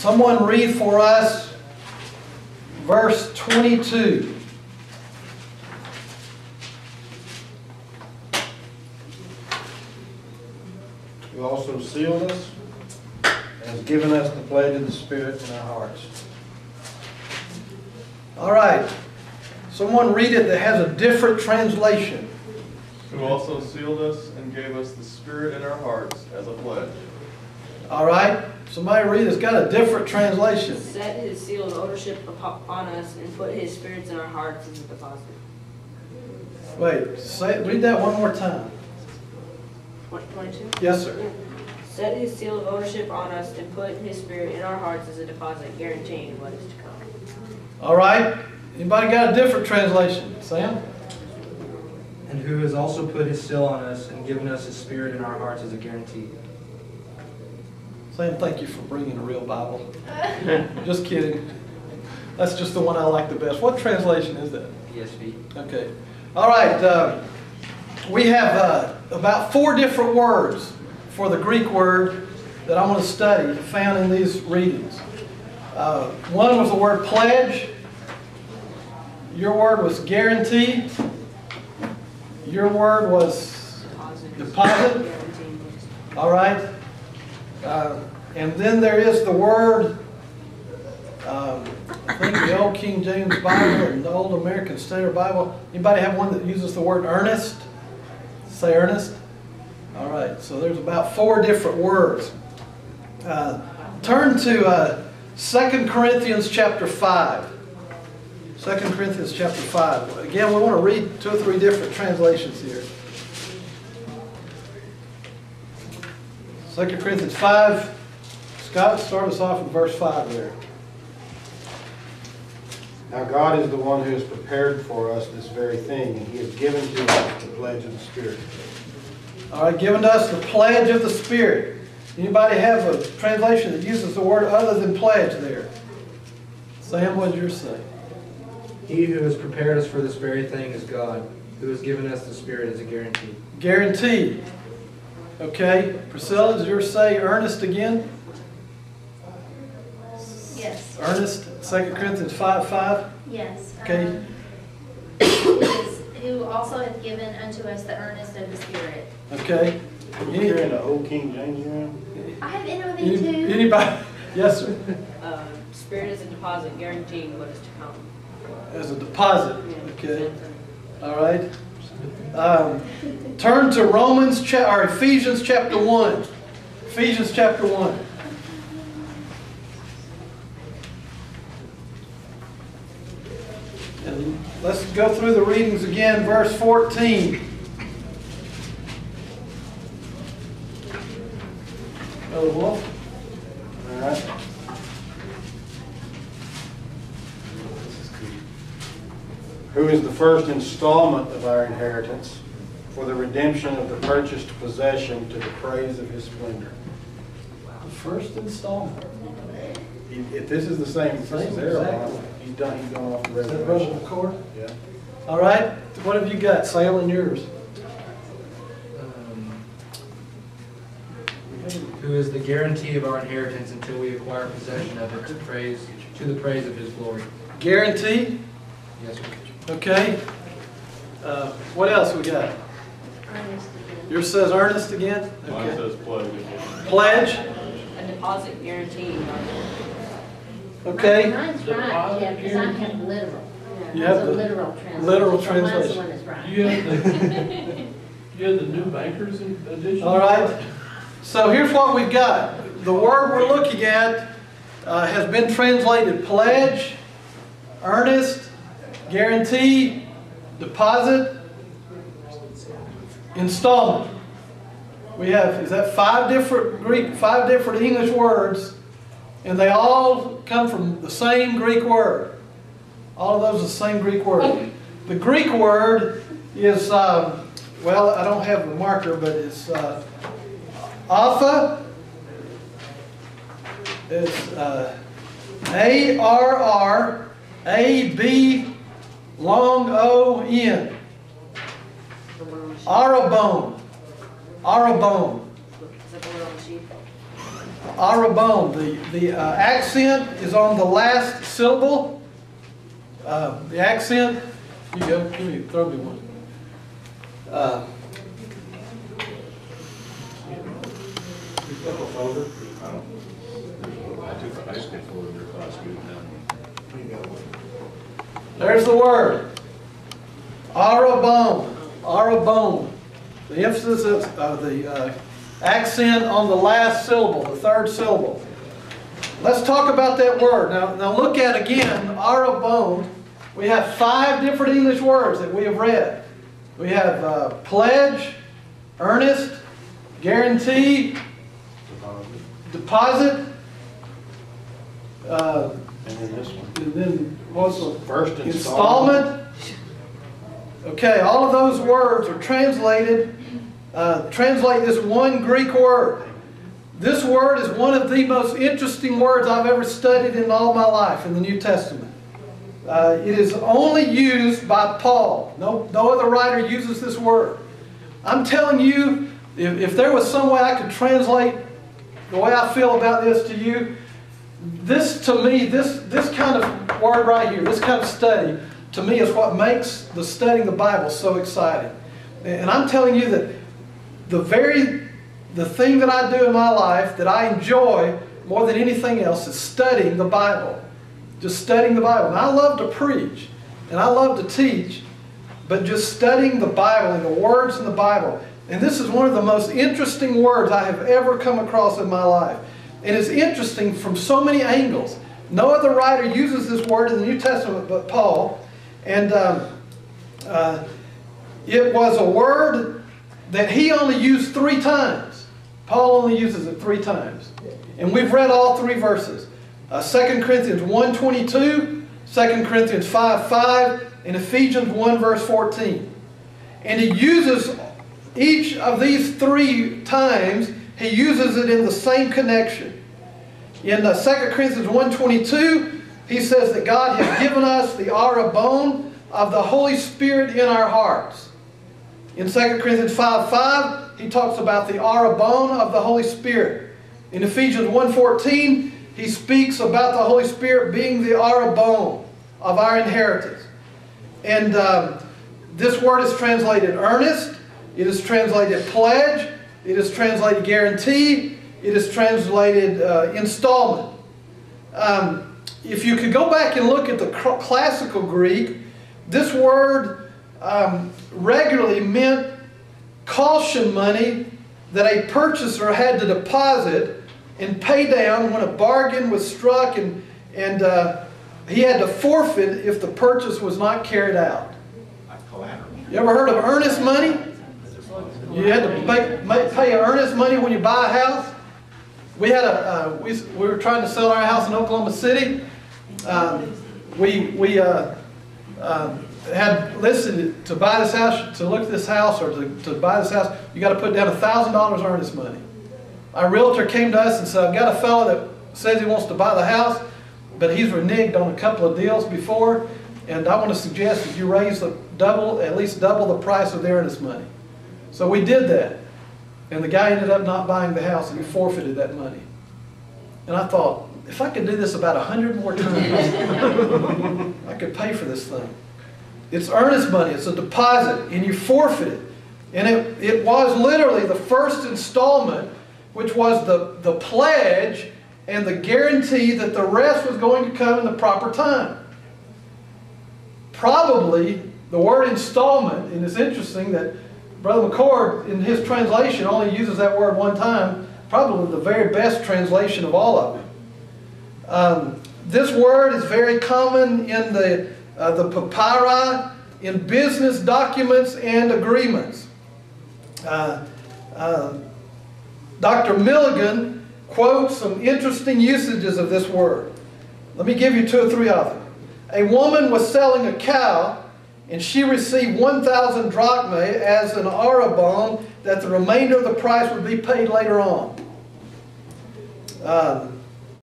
Someone read for us verse 22. Who also sealed us and has given us the pledge of the Spirit in our hearts. All right. Someone read it that has a different translation. Who also sealed us and gave us the Spirit in our hearts as a pledge. All right. Somebody read it's got a different translation. Set his seal of ownership upon us and put his spirits in our hearts as a deposit. Wait, read that one more time. 22? Yes, sir. Set his seal of ownership on us and put his spirit in our hearts as a deposit, guaranteeing what is to come. All right. Anybody got a different translation? Sam? And who has also put his seal on us and given us his Spirit in our hearts as a guarantee. Sam, thank you for bringing a real Bible. Just kidding. That's just the one I like the best. What translation is that? ESV. Okay. All right. We have about 4 different words for the Greek word that I want to study found in these readings. One was the word pledge. Your word was guarantee. Your word was deposit. All right. And then there is the word, I think the Old King James Bible and the Old American Standard Bible. Anybody have one that uses the word earnest? Say earnest. All right. So there's about 4 different words. Turn to 2 Corinthians chapter 5. 2 Corinthians chapter 5. Again, we want to read 2 or 3 different translations here. 2 Corinthians 5. Scott, start us off with verse 5 there. Now God is the one who has prepared for us this very thing, and He has given to us the pledge of the Spirit. All right, given to us the pledge of the Spirit. Anybody have a translation that uses the word other than pledge there? Sam, what did yours say? He who has prepared us for this very thing is God, who has given us the Spirit as a guarantee. Guarantee. Okay. Priscilla, does yours say earnest again? Yes. Earnest, 2 Corinthians 5:5. Yes. Okay. Who also hath given unto us the earnest of the Spirit. Okay. Are you carrying the Old King James around? I have NIV too. Anybody? Yes, sir. Spirit is a deposit, guaranteeing what is to come. As a deposit. Okay. All right. Turn to Ephesians chapter 1. Ephesians chapter 1. And let's go through the readings again. Verse 14. Brother Wolf. All right. Who is the first installment of our inheritance for the redemption of the purchased possession to the praise of His splendor. The first installment. If this is the same, this is Exactly. he's gone off the Is that Brother reservation. McCord? Yeah. All right. What have you got, Sam, in yours? Who is the guarantee of our inheritance until we acquire possession of it to the praise of His glory. Guarantee. Yes, sir. Okay. What else we got? Earnest. Yours says earnest again? Mine Okay. says pledge. Pledge. A deposit, guaranteeing. Okay. Mine's right, yeah, because I have literal. You have It's a the literal translation. literal So mine's the translation. one that's right. You have the New Bankers Edition? All right. So here's what we've got. The word we're looking at has been translated pledge, earnest, guarantee, deposit, installment. We have, is that 5 different English words, and they all come from the same Greek word. All of those are the same Greek word. The Greek word is, well, I don't have the marker, but it's Alpha. It's A-R-R-A-B long O-N. Arabone. Arabone. Is that the word on the sheet? Arabon. The accent is on the last syllable. The accent, you go, throw me one. There's the word. Arabon. Arabon. The emphasis of the accent on the last syllable, the third syllable. Let's talk about that word. Now look at again, arabon. We have 5 different English words that we have read. We have pledge, earnest, guarantee, deposit, And then this one. and then what's the First installment? Okay, all of those words are translated. Translate this one Greek word. This word is one of the most interesting words I've ever studied in all my life in the New Testament. It is only used by Paul. No other writer uses this word. I'm telling you, if there was some way I could translate the way I feel about this to you, this to me, this kind of word right here, this kind of study, to me is what makes the studying the Bible so exciting. And I'm telling you that the thing that I do in my life that I enjoy more than anything else is studying the Bible. Just studying the Bible. And I love to preach and I love to teach, but just studying the Bible and the words in the Bible. And this is one of the most interesting words I have ever come across in my life. And it's interesting from so many angles. No other writer uses this word in the New Testament but Paul. And it was a word that he only used 3 times. Paul only uses it 3 times. And we've read all 3 verses. 2 Corinthians 1:22, 2 Corinthians 5:5, and Ephesians 1 verse 14. And he uses each of these 3 times, he uses it in the same connection. In 2 Corinthians 1:22, he says that God has given us the arabon of the Holy Spirit in our hearts. In 2 Corinthians 5:5, he talks about the arabon of the Holy Spirit. In Ephesians 1:14, he speaks about the Holy Spirit being the arabon of our inheritance. And this word is translated earnest, it is translated pledge, it is translated guarantee, it is translated installment. If you could go back and look at the classical Greek, this word regularly meant caution money that a purchaser had to deposit and pay down when a bargain was struck, and he had to forfeit if the purchase was not carried out. You ever heard of earnest money? You had to pay earnest money when you buy a house. We had we were trying to sell our house in Oklahoma City. We had listed to buy this house, to look at this house, or to buy this house, you got to put down $1,000 earnest money. Our realtor came to us and said, I've got a fellow that says he wants to buy the house, but he's reneged on a couple of deals before, and I want to suggest that you raise at least double the price of the earnest money. So we did that, and the guy ended up not buying the house, and he forfeited that money. And I thought, if I could do this about 100 more times, I could pay for this thing. It's earnest money, it's a deposit, and you forfeit it. And it was literally the first installment, which was the pledge and the guarantee that the rest was going to come in the proper time. Probably the word installment, and it's interesting that Brother McCord in his translation only uses that word 1 time, probably the very best translation of all of them. This word is very common in the papyri, in business documents and agreements. Dr. Milligan quotes some interesting usages of this word. Let me give you 2 or 3 of them. A woman was selling a cow, and she received 1,000 drachmae as an arabon, that the remainder of the price would be paid later on.